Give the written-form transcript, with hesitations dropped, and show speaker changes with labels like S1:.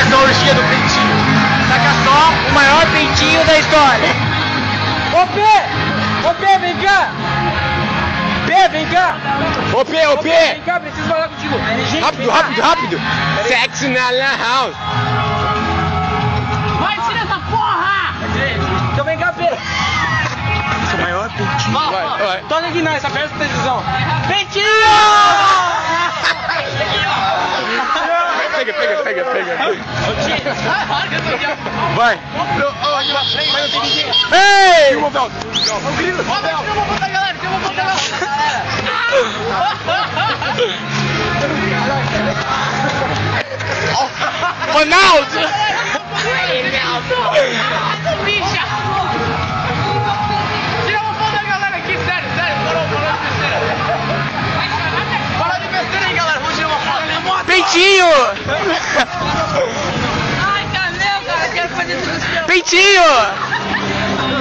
S1: tecnologia do peitinho.
S2: Saca só, o maior peitinho da história. Ô P, vem cá. P, vem cá.
S1: Ô P,
S2: Vem cá, preciso falar contigo.
S1: rápido. Sexy na house.
S3: Vai, tira essa porra!
S2: Então vem cá, P. Esse é o maior peitinho.
S1: Vai.
S2: Toca aqui não, essa festa televisão. Peitinho!
S1: Pega. Vai. Ei! Filma o Velto. Ronaldo!
S3: Bicha! Tira uma foto da galera aqui, sério, parou de besteira. Para de besteira aí, galera, vamos tirar uma foto.
S1: Peitinho!
S3: Ai, Camelo, cara, quero fazer tudo isso.
S1: Peitinho!